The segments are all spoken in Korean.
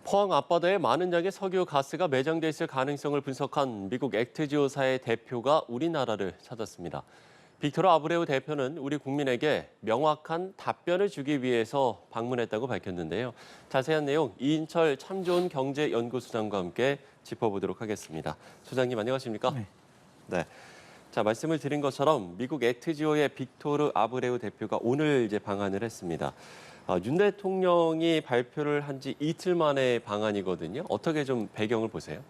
포항 앞바다에 많은 양의 석유 가스가 매장돼 있을 가능성을 분석한 미국 액트지오사의 대표가 우리나라를 찾았습니다. 빅토르 아브레우 대표는 우리 국민에게 명확한 답변을 주기 위해서 방문했다고 밝혔는데요. 자세한 내용 이인철 참 좋은 경제연구소장과 함께 짚어보도록 하겠습니다. 소장님 안녕하십니까? 네. 네. 자, 말씀을 드린 것처럼 미국 액트지오의 빅토르 아브레우 대표가 오늘 방한을 했습니다. 윤 대통령이 발표를 한 지 이틀 만의 방한이거든요. 어떻게 좀 배경을 보세요?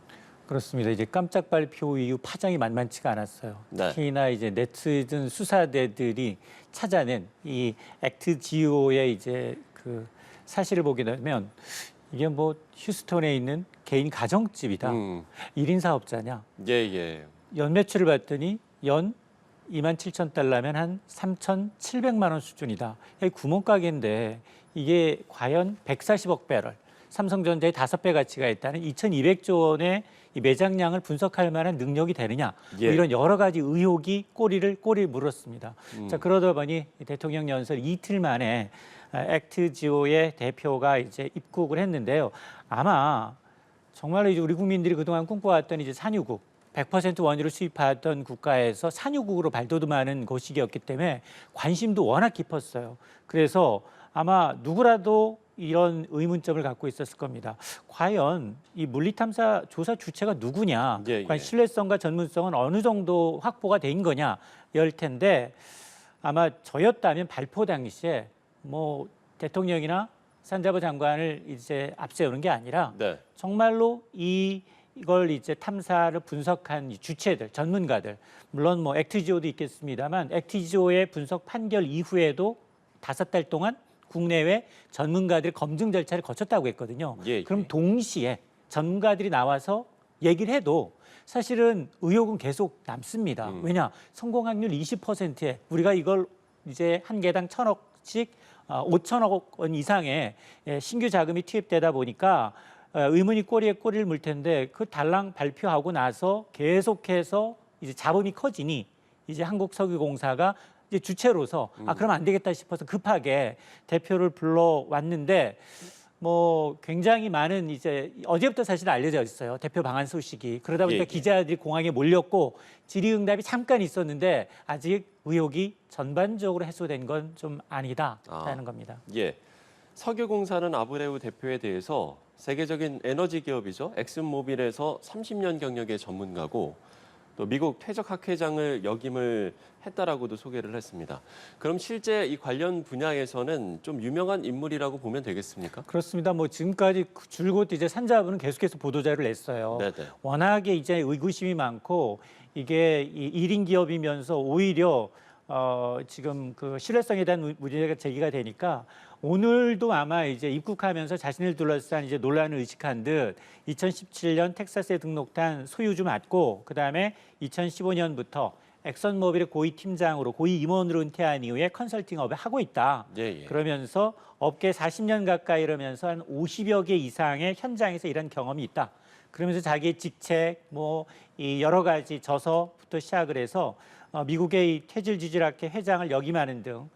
그렇습니다. 이제 깜짝 발표 이후 파장이 만만치가 않았어요. 네. 특히나 이제 네티즌 수사대들이 찾아낸 이 액트지오의 이제 그 사실을 보게 되면 이게 뭐 휴스턴에 있는 개인 가정집이다. 1인 사업자냐. 예. 연 매출을 봤더니 연 27,000달러면 한 3,700만 원 수준이다. 이게 구멍가게인데 이게 과연 140억 배럴, 삼성전자의 5배 가치가 있다는 2,200조 원의 이 매장량을 분석할 만한 능력이 되느냐. 예. 뭐 이런 여러 가지 의혹이 꼬리를 물었습니다. 자, 그러다 보니 대통령 연설 이틀 만에 액트지오의 대표가 이제 입국을 했는데요. 아마 정말로 이제 우리 국민들이 그동안 꿈꿔왔던 이제 산유국 100% 원유를 수입하던 국가에서 산유국으로 발돋움하는 곳이었기 때문에 관심도 워낙 깊었어요. 그래서 아마 누구라도 이런 의문점을 갖고 있었을 겁니다. 과연 이 물리탐사 조사 주체가 누구냐? 예. 과연 신뢰성과 전문성은 어느 정도 확보가 된 거냐? 열 텐데 아마 저였다면 발표 당시에 뭐 대통령이나 산자부 장관을 이제 앞세우는 게 아니라 네. 정말로 이걸 이제 탐사를 분석한 이 주체들, 전문가들, 물론 뭐 액트지오도 있겠습니다만 액트지오의 분석 판결 이후에도 5달 동안 국내외 전문가들이 검증 절차를 거쳤다고 했거든요. 예. 그럼 동시에 전문가들이 나와서 얘기를 해도 사실은 의혹은 계속 남습니다. 왜냐? 성공 확률 20%에 우리가 이걸 이제 한 개당 1,000억씩 5천억 원 이상의 신규 자금이 투입되다 보니까 의문이 꼬리에 꼬리를 물 텐데 그 달랑 발표하고 나서 계속해서 이제 자본이 커지니 이제 한국석유공사가 이제 주체로서 그러면 안 되겠다 싶어서 급하게 대표를 불러왔는데 뭐 굉장히 많은 이제 어제부터 사실 알려져 있어요. 대표 방한 소식이. 그러다 보니까 예. 기자들이 공항에 몰렸고 질의응답이 잠깐 있었는데 아직 의혹이 전반적으로 해소된 건 좀 아니다라는 겁니다. 예. 석유공사는 아브레우 대표에 대해서 세계적인 에너지 기업이죠. 엑슨모빌에서 30년 경력의 전문가고 또 미국 퇴적학회장을 역임을 했다라고도 소개를 했습니다. 그럼 실제 이 관련 분야에서는 좀 유명한 인물이라고 보면 되겠습니까? 그렇습니다. 뭐 지금까지 줄곧 이제 산자부는 계속해서 보도자료를 냈어요. 네네. 워낙에 이제 의구심이 많고 이게 이 1인 기업이면서 오히려 지금 그 신뢰성에 대한 문제가 제기가 되니까 오늘도 아마 이제 입국하면서 자신을 둘러싼 이제 논란을 의식한 듯 2017년 텍사스에 등록한 소유주 맞고 그다음에 2015년부터 엑선모빌의 고위 팀장으로 고위 임원으로 은퇴한 이후에 컨설팅업을 하고 있다. 예. 그러면서 업계 40년 가까이 이러면서 한 50여 개 이상의 현장에서 일한 경험이 있다. 그러면서 자기의 직책, 뭐 이 여러 가지 저서부터 시작을 해서 미국의 이 퇴질지질학회 회장을 역임하는 등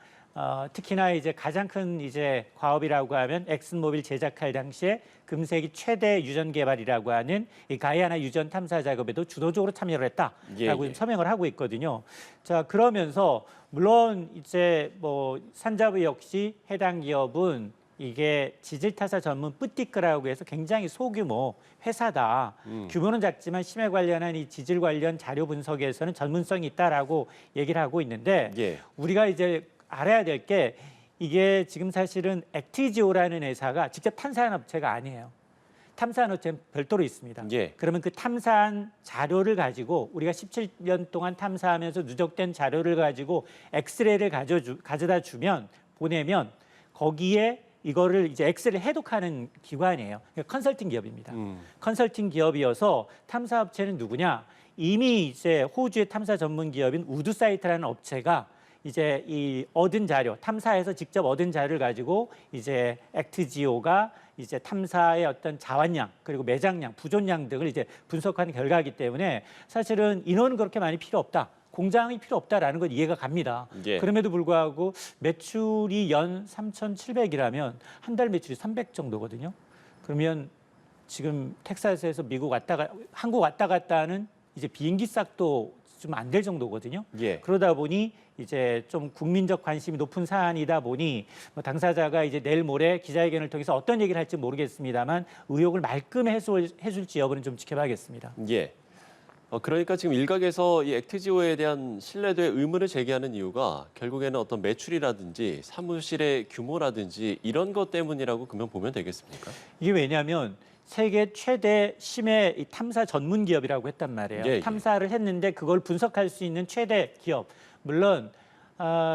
특히나 이제 가장 큰 이제 과업이라고 하면 엑슨모빌 제작할 당시에 금세기 최대 유전 개발이라고 하는 이 가이아나 유전 탐사 작업에도 주도적으로 참여를 했다라고 예. 서명을 하고 있거든요. 자, 그러면서 물론 이제 뭐 산자부 역시 해당 기업은 이게 지질타사 전문 뿌띠크라고 해서 굉장히 소규모 회사다. 규모는 작지만 심해 관련한 이 지질 관련 자료 분석에서는 전문성이 있다라고 얘기를 하고 있는데 예. 우리가 이제 알아야 될 게 이게 지금 사실은 액트지오라는 회사가 직접 탐사한 업체가 아니에요. 탐사한 업체는 별도로 있습니다. 예. 그러면 그 탐사한 자료를 가지고 우리가 17년 동안 탐사하면서 누적된 자료를 가지고 엑스레이를 가져다 주면 보내면 거기에 이거를 이제 엑스레이를 해독하는 기관이에요. 그러니까 컨설팅 기업입니다. 컨설팅 기업이어서 탐사 업체는 누구냐? 이미 이제 호주의 탐사 전문 기업인 우드사이트라는 업체가 이제 이 얻은 자료, 탐사에서 직접 얻은 자료를 가지고 이제 액트지오가 이제 탐사의 어떤 자원량 그리고 매장량, 부존량 등을 이제 분석한 결과이기 때문에 사실은 인원은 그렇게 많이 필요 없다. 공장이 필요 없다라는 건 이해가 갑니다. 예. 그럼에도 불구하고 매출이 연 3,700이라면 한 달 매출이 300 정도거든요. 그러면 지금 텍사스에서 한국 왔다 갔다 하는 이제 비행기 싹도 좀 안 될 정도거든요. 예. 그러다 보니 이제 좀 국민적 관심이 높은 사안이다 보니 뭐 당사자가 이제 내일 모레 기자회견을 통해서 어떤 얘기를 할지 모르겠습니다만 의혹을 말끔히 해줄지 여부는 좀 지켜봐야겠습니다. 예. 그러니까 지금 일각에서 이 액트지오에 대한 신뢰도에 의문을 제기하는 이유가 결국에는 어떤 매출이라든지 사무실의 규모라든지 이런 것 때문이라고 그러면 보면 되겠습니까? 이게 왜냐하면 세계 최대 심해 이 탐사 전문 기업이라고 했단 말이에요. 예, 예. 탐사를 했는데 그걸 분석할 수 있는 최대 기업. 물론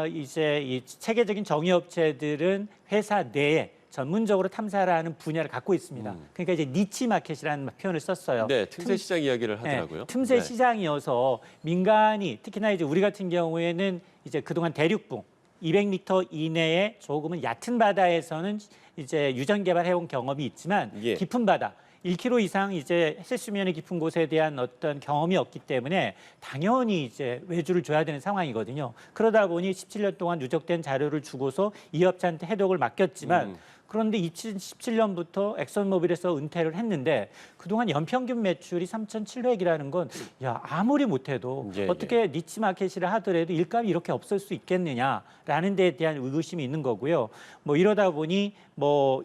이제 이 세계적인 정의업체들은 회사 내에 전문적으로 탐사를 하는 분야를 갖고 있습니다. 그러니까 이제 니치 마켓이라는 표현을 썼어요. 네, 틈새 시장 이야기를 하더라고요. 네, 틈새 네. 시장이어서 민간이 특히나 이제 우리 같은 경우에는 이제 그동안 대륙붕 200m 이내에 조금은 얕은 바다에서는 이제 유전 개발해온 경험이 있지만 예. 깊은 바다 1km 이상 이제 해수 수면이 깊은 곳에 대한 어떤 경험이 없기 때문에 당연히 이제 외주를 줘야 되는 상황이거든요. 그러다 보니 17년 동안 누적된 자료를 주고서 이 업체한테 해독을 맡겼지만 그런데 2017년부터 엑선모빌에서 은퇴를 했는데 그동안 연평균 매출이 3,700이라는 건 야, 아무리 못해도 예, 어떻게 니치 마켓이라 하더라도 일감이 이렇게 없을 수 있겠느냐라는 데에 대한 의구심이 있는 거고요. 뭐 이러다 보니 뭐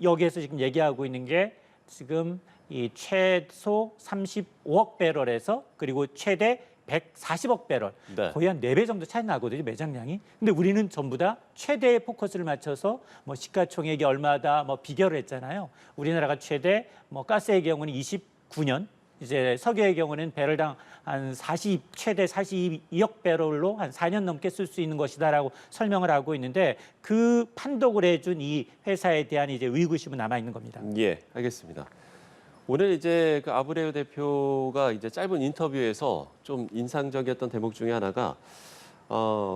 여기에서 지금 얘기하고 있는 게 지금 이 최소 35억 배럴에서 그리고 최대 140억 배럴, 네. 거의 한 4배 정도 차이 나거든요, 매장량이. 근데 우리는 전부 다 최대의 포커스를 맞춰서 뭐 시가총액이 얼마다 뭐 비교를 했잖아요. 우리나라가 최대 뭐 가스의 경우는 29년, 이제 석유의 경우는 배럴당 한 최대 42억 배럴로 한 4년 넘게 쓸 수 있는 것이다라고 설명을 하고 있는데 그 판독을 해준 이 회사에 대한 이제 의구심은 남아 있는 겁니다. 예, 알겠습니다. 오늘 이제 그 아브레우 대표가 이제 짧은 인터뷰에서 좀 인상적이었던 대목 중에 하나가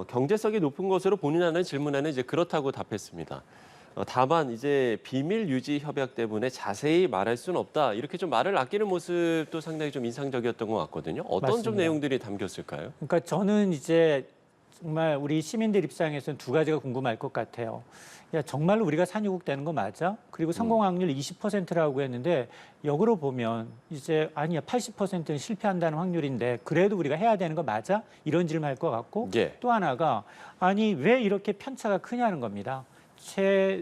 경제성이 높은 것으로 본인하는 질문에는 이제 그렇다고 답했습니다. 다만 이제 비밀 유지 협약 때문에 자세히 말할 수는 없다. 이렇게 좀 말을 아끼는 모습도 상당히 좀 인상적이었던 것 같거든요. 어떤 좀 맞습니다. 내용들이 담겼을까요? 그러니까 저는 이제 정말 우리 시민들 입장에서는 두 가지가 궁금할 것 같아요. 야, 정말 우리가 산유국 되는 거 맞아? 그리고 성공 확률 20%라고 했는데 역으로 보면 이제 아니야 80%는 실패한다는 확률인데 그래도 우리가 해야 되는 거 맞아? 이런 질문할 것 같고 예. 또 하나가 아니 왜 이렇게 편차가 크냐는 겁니다.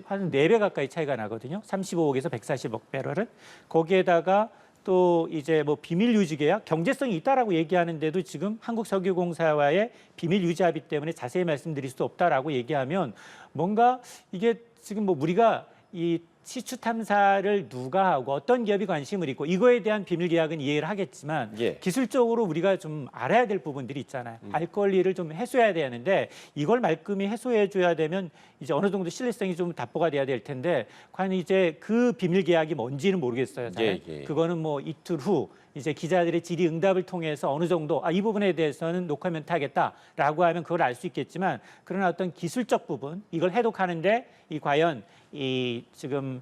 한 4배 가까이 차이가 나거든요. 35억에서 140억 배럴은. 거기에다가 또 이제 뭐 비밀 유지 계약 경제성이 있다라고 얘기하는데도 지금 한국석유공사와의 비밀 유지 합의 때문에 자세히 말씀드릴 수 없다라고 얘기하면 뭔가 이게 지금 뭐 우리가 이 시추 탐사를 누가 하고 어떤 기업이 관심을 있고 이거에 대한 비밀 계약은 이해를 하겠지만 예. 기술적으로 우리가 좀 알아야 될 부분들이 있잖아요. 알 권리를 좀 해소해야 되는데 이걸 말끔히 해소해 줘야 되면 이제 어느 정도 신뢰성이 좀 답보가 돼야 될 텐데 과연 이제 그 비밀 계약이 뭔지는 모르겠어요. 잘. 예. 그거는 뭐 이틀 후 이제 기자들의 질의응답을 통해서 어느 정도 이 부분에 대해서는 노코멘트 하겠다라고 하면 그걸 알 수 있겠지만 그러나 어떤 기술적 부분 이걸 해독하는데 과연 지금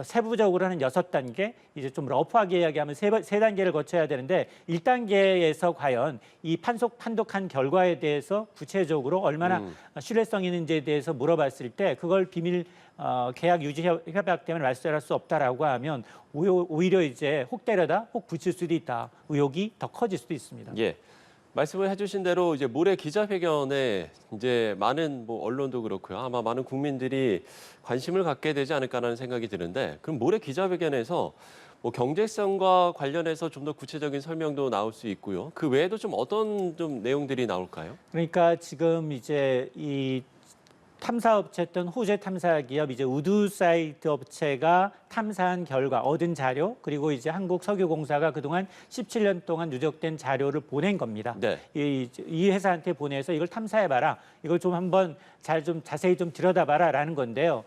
세부적으로 하는 6단계 이제 좀 러프하게 이야기하면 세 단계를 거쳐야 되는데 1단계에서 과연 이 판독한 결과에 대해서 구체적으로 얼마나 신뢰성 있는지에 대해서 물어봤을 때 그걸 비밀 계약 유지 협약 때문에 말씀할 수 없다라고 하면 오히려 이제 혹 때려다 혹 붙일 수도 있다. 의혹이 더 커질 수도 있습니다. 예. 말씀을 해주신 대로 이제 모레 기자회견에 이제 많은 뭐 언론도 그렇고요. 아마 많은 국민들이 관심을 갖게 되지 않을까라는 생각이 드는데 그럼 모레 기자회견에서 뭐 경제성과 관련해서 좀 더 구체적인 설명도 나올 수 있고요. 그 외에도 좀 어떤 좀 내용들이 나올까요? 그러니까 지금 이제 이 탐사업체였던 호주의 탐사기업 이제 우드사이드 업체가 탐사한 결과 얻은 자료 그리고 이제 한국석유공사가 그동안 17년 동안 누적된 자료를 보낸 겁니다. 네. 이 회사한테 보내서 이걸 탐사해봐라. 이걸 좀 한번 자세히 좀 들여다봐라라는 건데요.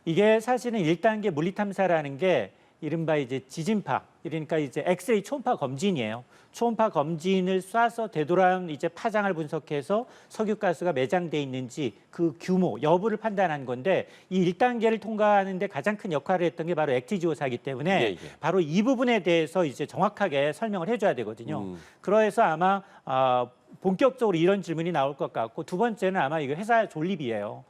이게 사실은 1단계 물리탐사라는 게 이른바 이제 지진파, 그러니까 이제 엑스레이 초음파 검진이에요. 초음파 검진을 쏴서 되돌아온 이제 파장을 분석해서 석유가스가 매장돼 있는지 그 규모, 여부를 판단한 건데 이 1단계를 통과하는데 가장 큰 역할을 했던 게 바로 액티지오사이기 때문에 바로 이 부분에 대해서 이제 정확하게 설명을 해줘야 되거든요. 그래서 아마 본격적으로 이런 질문이 나올 것 같고 두 번째는 아마 이거 회사 존립이에요.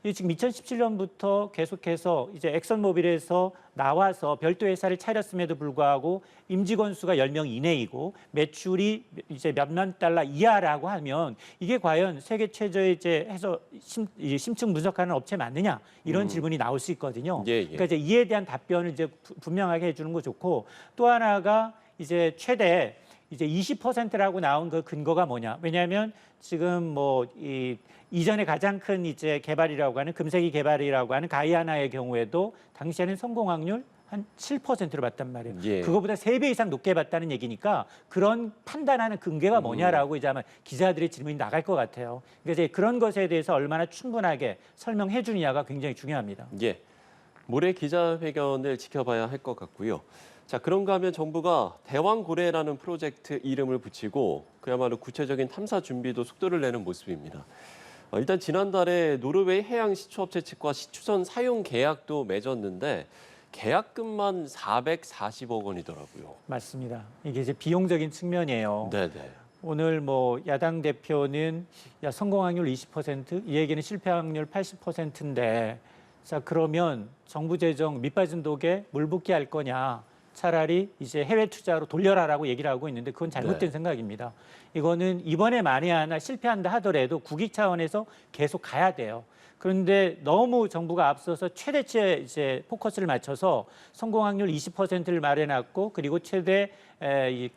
이 지금 2017년부터 계속해서 이제 엑선모빌에서 나와서 별도 회사를 차렸음에도 불구하고 임직원 수가 10명 이내이고 매출이 이제 몇만 달러 이하라고 하면 이게 과연 세계 최저의 이제 해서 심층 분석하는 업체 맞느냐 이런 질문이 나올 수 있거든요. 예, 예. 그러니까 이제 이에 대한 답변을 이제 분명하게 해주는 거 좋고 또 하나가 이제 최대 이제 20%라고 나온 그 근거가 뭐냐? 왜냐하면 지금 뭐 이전에 가장 큰 이제 개발이라고 하는 금색이 개발이라고 하는 가이아나의 경우에도 당시에는 성공 확률 한 7%로 봤단 말이에요. 예. 그거보다 3배 이상 높게 봤다는 얘기니까 그런 판단하는 근거가 뭐냐라고 이제 아마 기자들의 질문이 나갈 것 같아요. 그러니까 이제 그런 것에 대해서 얼마나 충분하게 설명해 주느냐가 굉장히 중요합니다. 예. 모레 기자회견을 지켜봐야 할 것 같고요. 자, 그런가 하면 정부가 대왕고래라는 프로젝트 이름을 붙이고 그야말로 구체적인 탐사 준비도 속도를 내는 모습입니다. 일단 지난달에 노르웨이 해양 시추업체 측과 시추선 사용 계약도 맺었는데 계약금만 440억 원이더라고요. 맞습니다. 이게 이제 비용적인 측면이에요. 네네. 오늘 뭐 야당 대표는 성공 확률 20%, 이 얘기는 실패 확률 80%인데 자 그러면 정부 재정 밑빠진 독에 물 붓기 할 거냐? 차라리 이제 해외 투자로 돌려라라고 얘기를 하고 있는데 그건 잘못된 생각입니다. 이거는 이번에 만에 하나 실패한다 하더라도 국익 차원에서 계속 가야 돼요. 그런데 너무 정부가 앞서서 최대치의 이제 포커스를 맞춰서 성공 확률 20%를 마련했고 그리고 최대 이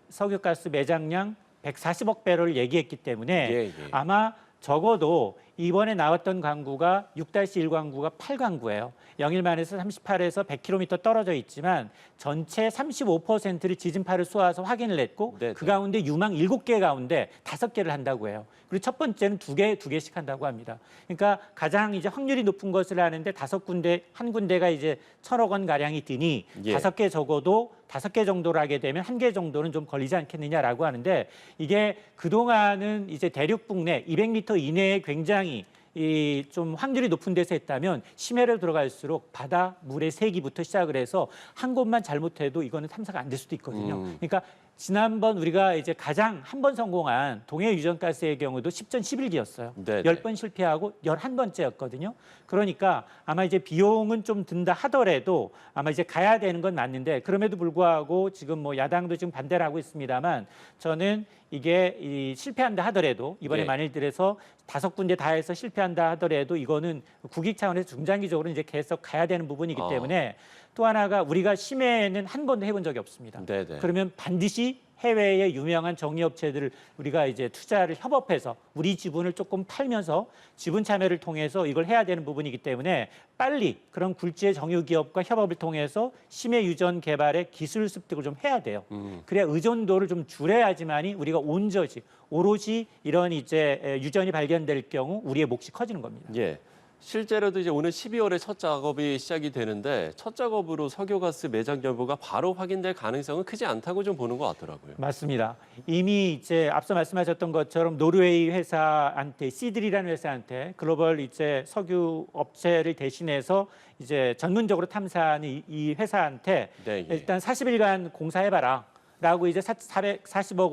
석유가스 매장량 140억 배럴을 얘기했기 때문에 예, 예. 아마 적어도 이번에 나왔던 광구가 6-1 광구가 8광구예요. 영일만에서 38에서 100km 떨어져 있지만 전체 35%를 지진파를 쏘아서 확인을 했고 네네. 그 가운데 유망 7개 가운데 5개를 한다고 해요. 그리고 첫 번째는 2개씩 한다고 합니다. 그러니까 가장 이제 확률이 높은 것을 하는데 5군데, 한 군데가 이제 1,000억 원 가량이 드니 예. 5개 적어도 5개 정도를 하게 되면 1개 정도는 좀 걸리지 않겠느냐라고 하는데 이게 그동안은 이제 대륙 북내 200m 이내에 굉장히 이 좀 확률이 높은 데서 했다면 심해로 들어갈수록 바다 물의 세기부터 시작을 해서 한 곳만 잘못해도 이거는 탐사가 안 될 수도 있거든요. 그러니까 지난번 우리가 이제 가장 한 번 성공한 동해 유전가스의 경우도 10전 11기였어요. 네네. 10번 실패하고 11번째였거든요. 그러니까 아마 이제 비용은 좀 든다 하더라도 아마 이제 가야 되는 건 맞는데 그럼에도 불구하고 지금 뭐 야당도 지금 반대를 하고 있습니다만 저는 이게 실패한다 하더라도 이번에 예. 만일 들어서 5군데 다 해서 실패한다 하더라도 이거는 국익 차원에서 중장기적으로 이제 계속 가야 되는 부분이기 때문에 또 하나가 우리가 심해는 한 번도 해본 적이 없습니다. 네네. 그러면 반드시 해외의 유명한 정리업체들을 우리가 이제 투자를 협업해서 우리 지분을 조금 팔면서 지분 참여를 통해서 이걸 해야 되는 부분이기 때문에 빨리 그런 굴지의 정유기업과 협업을 통해서 심해 유전 개발의 기술 습득을 좀 해야 돼요. 그래야 의존도를 좀 줄여야지만이 우리가 온전히 오롯이 이런 이제 유전이 발견될 경우 우리의 몫이 커지는 겁니다. 예. 실제로도 이제 오늘 12월에 첫 작업이 시작이 되는데 첫 작업으로 석유가스 매장 여부가 바로 확인될 가능성은 크지 않다고 좀 보는 것 같더라고요. 맞습니다. 이미 이제 앞서 말씀하셨던 것처럼 노르웨이 회사한테 시드리라는 회사한테 글로벌 이제 석유 업체를 대신해서 이제 전문적으로 탐사하는 이 회사한테 네, 예. 일단 40일간 공사해봐라. 라고 이제 440억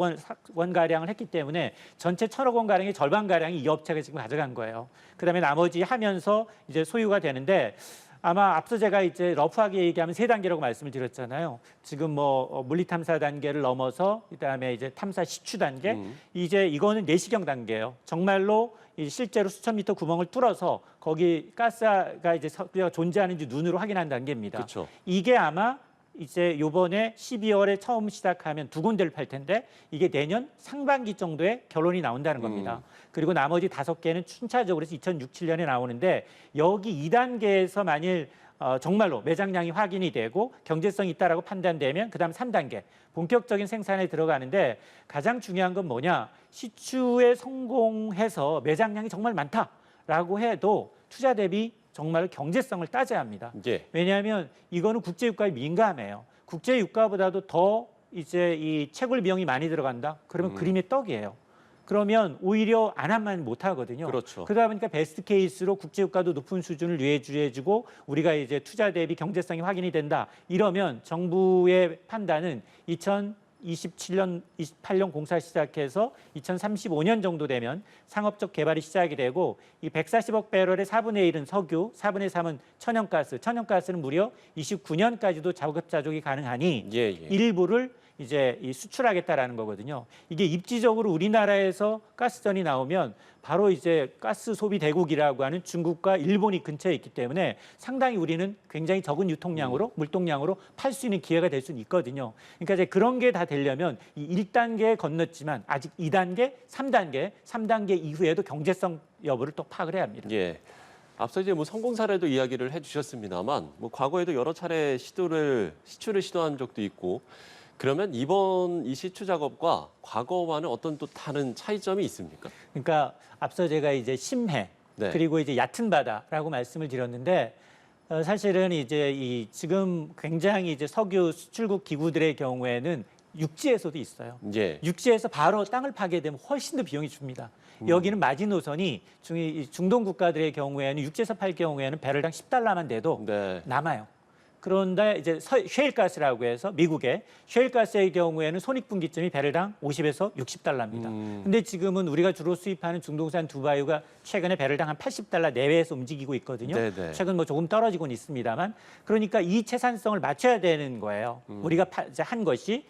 원 가량을 했기 때문에 전체 1,000억 원 가량의 절반 가량이 이 업체가 지금 가져간 거예요. 그다음에 나머지 하면서 이제 소유가 되는데 아마 앞서 제가 이제 러프하게 얘기하면 3단계라고 말씀을 드렸잖아요. 지금 뭐 물리 탐사 단계를 넘어서 그다음에 이제 탐사 시추 단계, 이제 이거는 내시경 단계예요. 정말로 실제로 수천 미터 구멍을 뚫어서 거기 가스가 이제 석유가 존재하는지 눈으로 확인하는 단계입니다. 그렇죠. 이게 아마 이제 요번에 12월에 처음 시작하면 2군데를 팔 텐데 이게 내년 상반기 정도에 결론이 나온다는 겁니다. 그리고 나머지 5개는 순차적으로 해서 2006, 7년에 나오는데 여기 2단계에서 만일 정말로 매장량이 확인이 되고 경제성이 있다라고 판단되면 그다음 3단계 본격적인 생산에 들어가는데 가장 중요한 건 뭐냐? 시추에 성공해서 매장량이 정말 많다라고 해도 투자 대비 정말 경제성을 따져야 합니다. 예. 왜냐하면 이거는 국제유가에 민감해요. 국제유가보다도 더 이제 이 채굴 비용이 많이 들어간다. 그러면 그림의 떡이에요. 그러면 오히려 안 하면 못 하거든요. 그렇죠. 그러다 보니까 베스트 케이스로 국제유가도 높은 수준을 유지해주고 우리가 이제 투자 대비 경제성이 확인이 된다. 이러면 정부의 판단은 27년, 28년 공사 시작해서 2035년 정도 되면 상업적 개발이 시작이 되고 이 140억 배럴의 4분의 1은 석유, 4분의 3은 천연가스. 천연가스는 무려 29년까지도 자급자족이 가능하니 예, 예. 일부를 이제 이 수출하겠다라는 거거든요. 이게 입지적으로 우리나라에서 가스전이 나오면 바로 이제 가스 소비 대국이라고 하는 중국과 일본이 근처에 있기 때문에 상당히 우리는 굉장히 적은 유통량으로 물동량으로 팔 수 있는 기회가 될 수는 있거든요. 그러니까 이제 그런 게 다 되려면 이 1단계에 건넜지만 아직 2단계, 3단계 이후에도 경제성 여부를 또 파악을 해야 합니다. 예. 앞서 이제 뭐 성공 사례도 이야기를 해주셨습니다만, 뭐 과거에도 여러 차례 시추를 시도한 적도 있고, 그러면 이번 이 시추 작업과 과거와는 어떤 또 다른 차이점이 있습니까? 그러니까 앞서 제가 이제 심해 네. 그리고 이제 얕은 바다라고 말씀을 드렸는데 사실은 이제 이 지금 굉장히 이제 석유 수출국 기구들의 경우에는 육지에서도 있어요. 예. 육지에서 바로 땅을 파게 되면 훨씬 더 비용이 줍니다. 여기는 마지노선이 중동 국가들의 경우에는 육지에서 팔 경우에는 배럴당 10달러만 돼도 네. 남아요. 그런데 이제 셰일가스라고 해서 미국의 셰일가스의 경우에는 손익분기점이 배럴당 50에서 60달러입니다. 근데 지금은 우리가 주로 수입하는 중동산 두바이가 최근에 배럴당 한 80달러 내외에서 움직이고 있거든요. 네네. 최근 뭐 조금 떨어지고는 있습니다만 그러니까 이 채산성을 맞춰야 되는 거예요. 우리가 이제 한 것이.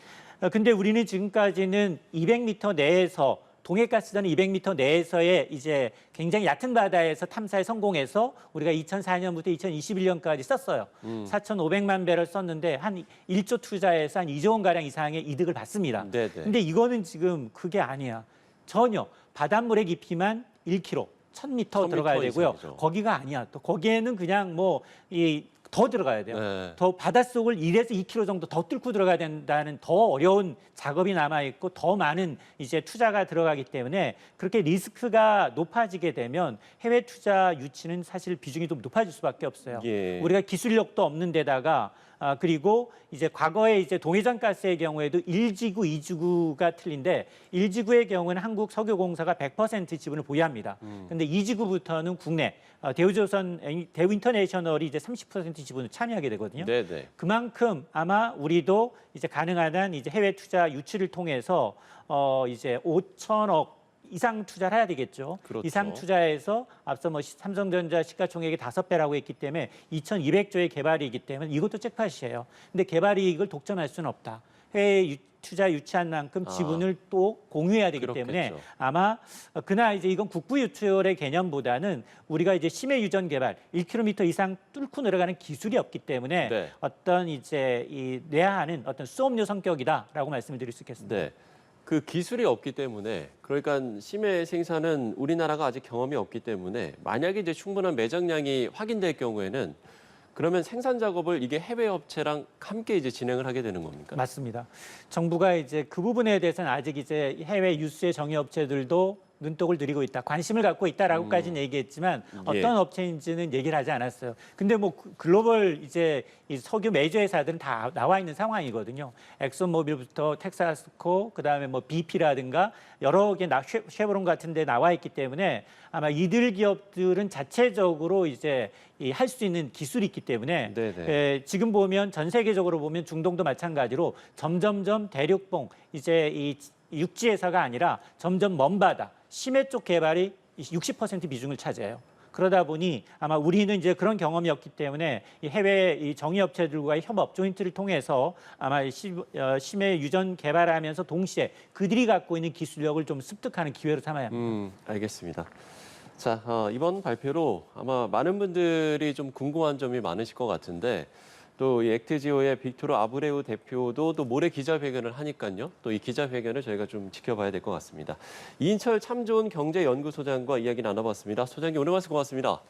근데 우리는 지금까지는 200m 내에서 동해가스전은 200m 내에서의 이제 굉장히 얕은 바다에서 탐사에 성공해서 우리가 2004년부터 2021년까지 썼어요. 4,500만 배럴 썼는데 한 1조 투자해서 한 2조 원 가량 이상의 이득을 받습니다. 네네. 근데 이거는 지금 그게 아니야. 전혀 바닷물의 깊이만 1km, 1,000m 들어가야 되고요. 이상이죠. 거기가 아니야. 또 거기에는 그냥 뭐 더 들어가야 돼요. 네. 더 바닷속을 1에서 2km 정도 더 뚫고 들어가야 된다는 더 어려운 작업이 남아 있고 더 많은 이제 투자가 들어가기 때문에 그렇게 리스크가 높아지게 되면 해외 투자 유치는 사실 비중이 좀 높아질 수밖에 없어요. 예. 우리가 기술력도 없는 데다가 그리고 이제 과거에 이제 동해전 가스의 경우에도 1지구, 2지구가 틀린데 1지구의 경우는 한국 석유공사가 100% 지분을 보유합니다. 근데 2지구부터는 국내 대우인터내셔널이 이제 30% 지분을 참여하게 되거든요. 네네. 그만큼 아마 우리도 이제 가능한 한 이제 해외 투자 유치를 통해서 이제 5천억 이상 투자를 해야 되겠죠. 그렇죠. 이상 투자해서 앞서 뭐 삼성전자 시가총액이 5배라고 했기 때문에 2,200조의 개발이기 때문에 이것도 잭팟이에요. 근데 개발 이익을 독점할 수는 없다. 해외 투자 유치한 만큼 지분을 또 공유해야 되기 그렇겠죠. 때문에 아마 그나 이제 이건 국부 유출의 개념보다는 우리가 이제 심해 유전 개발 1km 이상 뚫고 내려가는 기술이 없기 때문에 네. 어떤 이제 내야 하는 어떤 수업료 성격이다라고 말씀을 드릴 수 있겠습니다. 네. 그 기술이 없기 때문에 그러니까 심해 생산은 우리나라가 아직 경험이 없기 때문에 만약에 이제 충분한 매장량이 확인될 경우에는 그러면 생산 작업을 이게 해외 업체랑 함께 이제 진행을 하게 되는 겁니까? 맞습니다. 정부가 이제 그 부분에 대해서는 아직 이제 해외 유수의 정유 업체들도 눈독을 들이고 있다, 관심을 갖고 있다라고까지는 얘기했지만 어떤 예. 업체인지는 얘기를 하지 않았어요. 근데 뭐 글로벌 이제 이 석유 메이저 회사들은 다 나와 있는 상황이거든요. 엑슨모빌부터 텍사스코, 그다음에 뭐 BP라든가 여러 개 쉐보론 같은 데 나와 있기 때문에 아마 이들 기업들은 자체적으로 이제 할 수 있는 기술이 있기 때문에 지금 보면 전 세계적으로 보면 중동도 마찬가지로 점점점 대륙봉 이제 이 육지에서가 아니라 점점 먼 바다, 심해 쪽 개발이 60% 비중을 차지해요. 그러다 보니 아마 우리는 이제 그런 경험이 없기 때문에 이 해외 이 정유업체들과의 협업, 조인트를 통해서 아마 심해 유전 개발하면서 동시에 그들이 갖고 있는 기술력을 좀 습득하는 기회로 삼아야 합니다. 알겠습니다. 자, 이번 발표로 아마 많은 분들이 좀 궁금한 점이 많으실 것 같은데 또 이 액트지오의 빅토르 아브레우 대표도 또 모레 기자회견을 하니까요. 또 이 기자회견을 저희가 좀 지켜봐야 될 것 같습니다. 이인철 참 좋은 경제연구소장과 이야기 나눠봤습니다. 소장님 오늘 말씀 고맙습니다.